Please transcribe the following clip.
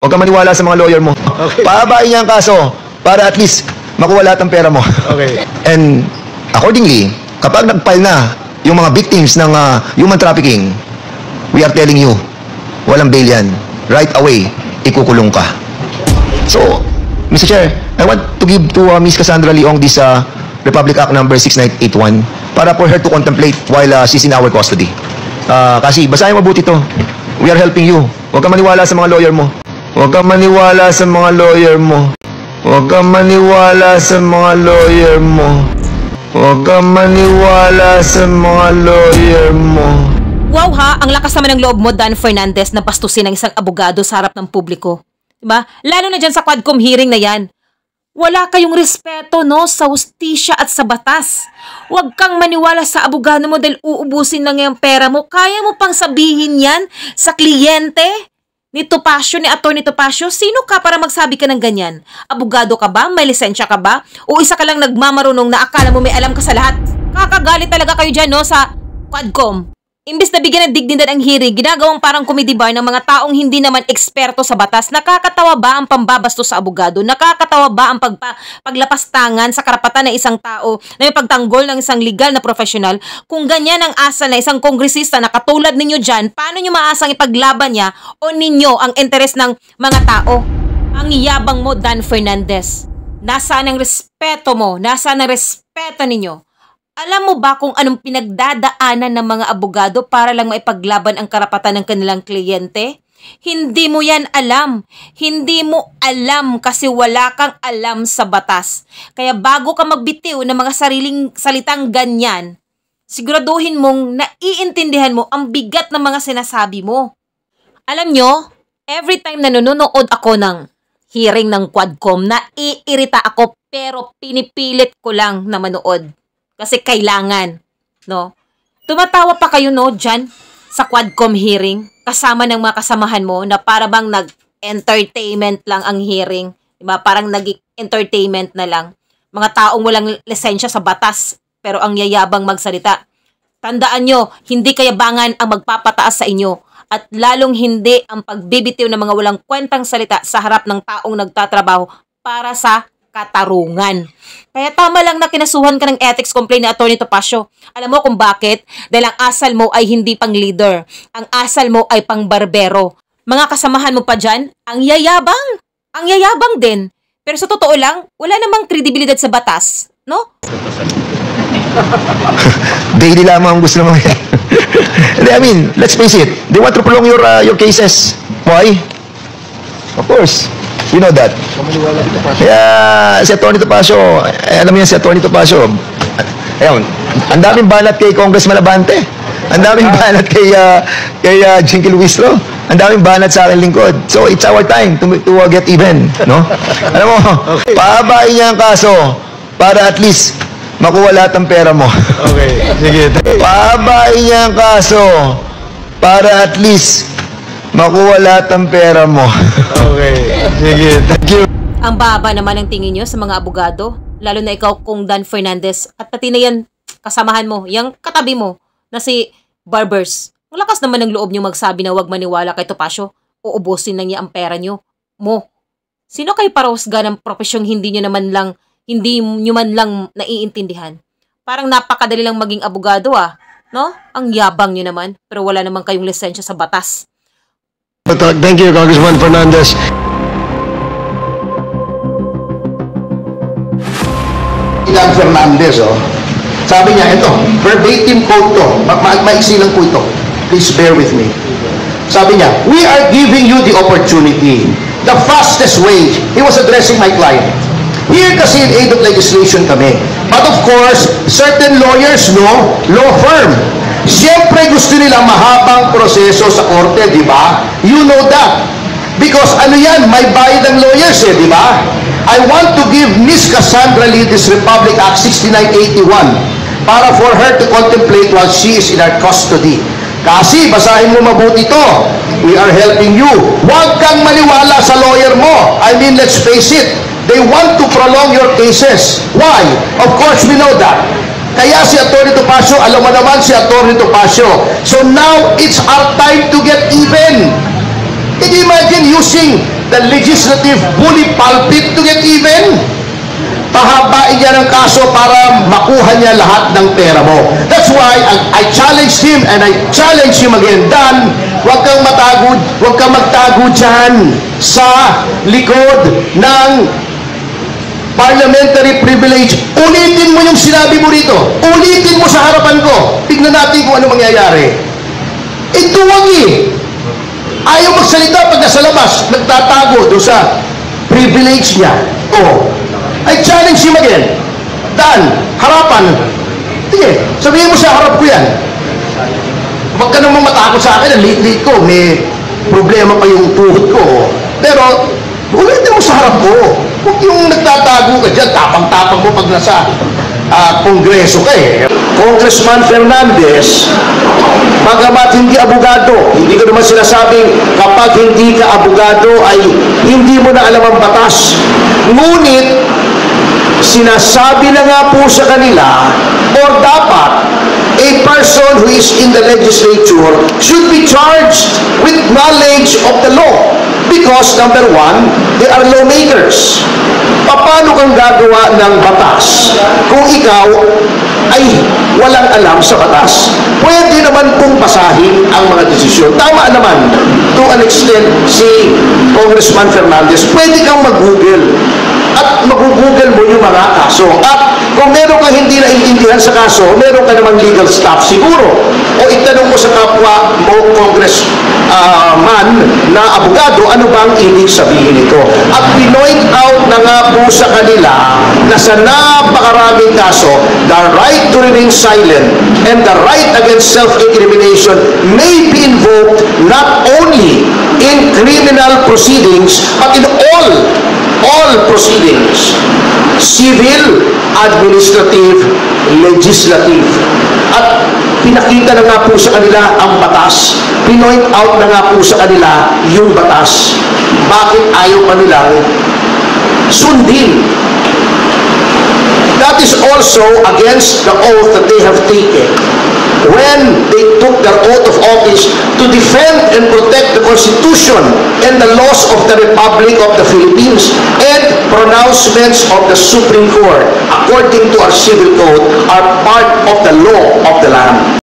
Huwag kang maniwala sa mga lawyer mo. Okay. Pahabain niya ang kaso para at least makuha lahat ng pera mo. Okay. And accordingly, kapag nag-file na yung mga victims ng human trafficking, we are telling you, walang bail yan. Right away, ikukulong ka. So, Mr. Chair, I want to give to Ms. Cassandra Leong this Republic Act number 6981 para for her to contemplate while she's in our custody. Kasi, basahin mabuti to. We are helping you. Huwag kang maniwala sa mga lawyer mo. Huwag kang maniwala sa mga lawyer mo. Huwag kang maniwala sa mga lawyer mo. Huwag kang maniwala sa mga lawyer mo. Wow ha, ang lakas naman ng loob mo, Dan Fernandez, na bastusin ng isang abogado sa harap ng publiko. Diba? Lalo na dyan sa Quadcom hearing na yan. Wala kayong respeto, no, sa hustisya at sa batas. Huwag kang maniwala sa abogado mo dahil uubusin lang yung pera mo. Kaya mo pang sabihin yan sa kliyente ni Topacio, ni Atty. Topacio? Sino ka para magsabi ka ng ganyan? Abogado ka ba? May lisensya ka ba? O isa ka lang nagmamarunong na akala mo may alam ka sa lahat? Kakagalit talaga kayo dyan, no, sa Quadcom. Imbis na bigyan ng dignidad ang hearing, ginagawang parang comedy bar ng mga taong hindi naman eksperto sa batas. Nakakatawa ba ang pambabasto sa abogado? Nakakatawa ba ang paglapastangan sa karapatan ng isang tao na may pagtanggol ng isang legal na profesional? Kung ganyan ang asal na isang kongresista na katulad ninyo dyan, paano nyo maasang ipaglaban niya o ninyo ang interes ng mga tao? Ang yabang mo, Dan Fernandez. Nasaan ang respeto mo? Nasaan ang respeto ninyo? Alam mo ba kung anong pinagdadaanan ng mga abogado para lang maipaglaban ang karapatan ng kanilang kliyente? Hindi mo yan alam. Hindi mo alam kasi wala kang alam sa batas. Kaya bago ka magbitiw ng mga sariling salitang ganyan, siguraduhin mong naiintindihan mo ang bigat ng mga sinasabi mo. Alam nyo, every time na nanonood ako ng hearing ng Quadcom, naiirita ako pero pinipilit ko lang na manood. Kasi kailangan, no? Tumatawa pa kayo, no, dyan sa Quadcom hearing, kasama ng mga kasamahan mo na para bang nag-entertainment lang ang hearing. Diba? Parang nag-entertainment na lang. Mga taong walang lisensya sa batas, pero ang yayabang magsalita. Tandaan nyo, hindi kayabangan ang magpapataas sa inyo. At lalong hindi ang pagbibitiw ng mga walang kwentang salita sa harap ng taong nagtatrabaho para sa katarungan. Kaya tama lang na kinasuhan ka ng ethics complaint ni Atty. Topacio. Alam mo kung bakit? Dahil ang asal mo ay hindi pang leader. Ang asal mo ay pang barbero. Mga kasamahan mo pa dyan, ang yayabang. Ang yayabang din. Pero sa totoo lang, wala namang kredibilidad sa batas. No? Daily lamang ang gusto naman. I mean, let's face it. They want to prolong your cases. Why? Of course. You know that. Kaya si Atty. Topacio, alam mo yan si Atty. Topacio, ayun, ang daming banat kay Congressman Abante, ang daming banat kay Jinky Luistro, ang daming banat sa aking lingkod. So it's our time to get even, no? Alam mo, pahabain niya ang kaso para at least makuha lahat ng pera mo. Okay, sige. Pahabain niya ang kaso para at least makuha lahat ng pera mo. Okay, sige. Thank you. Ang baba naman ang tingin nyo sa mga abogado, lalo na ikaw kung Dan Fernandez, at pati na yan kasamahan mo, yung katabi mo na si Barbers. Ang lakas naman ng loob nyo magsabi na huwag maniwala kay Topacio, uubusin na niya ang pera nyo. Sino kayo para husga ng profesyong hindi nyo man lang naiintindihan? Parang napakadali lang maging abogado no? Ang yabang nyo naman, pero wala naman kayong lisensya sa batas. Thank you, Congressman Fernandez. Ilan Fernandez, sabi niya, ito, verbatim quote to, maiksi lang po ito. Please bear with me. Sabi niya, we are giving you the opportunity. The fastest way, he was addressing my client. Here kasi in aid of legislation kami. But of course, certain lawyers, law firm, siyempre gusto nila mahabang proseso sa korte, di ba? You know that. Because ano yan, may bayad ng lawyers di ba? I want to give Ms. Cassandra Lee this Republic Act 6981 para for her to contemplate while she is in our custody. Kasi, basahin mo mabuti ito. We are helping you. Huwag kang maniwala sa lawyer mo. I mean, let's face it. They want to prolong your cases. Why? Of course, we know that. Kaya si Atty. Topacio, alam mo naman si Atty. Topacio. So now, it's our time to get even. Can you imagine using the legislative bully pulpit to get even. Pahabain niya ng kaso para makuha niya lahat ng pera mo. That's why I challenged him and I challenge him again. Dan, huwag kang matagod, huwag kang magtago dyan sa likod ng parliamentary privilege. Ulitin mo yung sinabi mo rito. Ulitin mo sa harapan ko. Tignan natin kung ano mangyayari. Ito wag eh. Ayaw magsalita pag nasa labas. Nagtatago doon sa privilege niya. Oh. I challenge him again. Dan, harapan. Sige, sabihin mo sa harap ko yan. Huwag ka naman matakot sa akin. Ang liit-liit ko. May problema pa yung tuhod ko. Pero, ulitin mo sa harap ko. Huwag yung nagtatago ka dyan. Tapang-tapang mo pag nasa kongreso ka eh. Congressman Fernandez, bagamat hindi abogado, hindi ko naman sinasabing kapag hindi ka abogado ay hindi mo na alam ang batas. Ngunit, sinasabi na nga po sa kanila, or dapat, a person who is in the legislature should be charged with knowledge of the law. Because, number one, they are lawmakers. Paano kang gagawa ng batas kung ikaw ay walang alam sa batas? Pwede naman pong basahin ang mga desisyon. Tama naman, to an extent, si Congressman Fernandez, pwede kang mag-google at mag-google mo yung mga kaso. At kung meron kang hindi naiintindihan sa kaso, meron ka namang legal staff siguro. O itanong mo sa kapwa mo, congressman na abogado, ano bang ibig sabihin nito? At pinoint out na nga po sa kanila na sa napakaraming kaso, the right to remain silent and the right against self-incrimination may be invoked not only in criminal proceedings, but in all proceedings, civil, administrative, legislative. At pinakita na nga po sa kanila ang batas. Pinoint out na nga po sa kanila yung batas. Bakit ayaw pa nilang sundin? That is also against the oath that they have taken when they took their oath of office to defend and protect the Constitution and the laws of the Republic of the Philippines and pronouncements of the Supreme Court, according to our civil code, are part of the law of the land.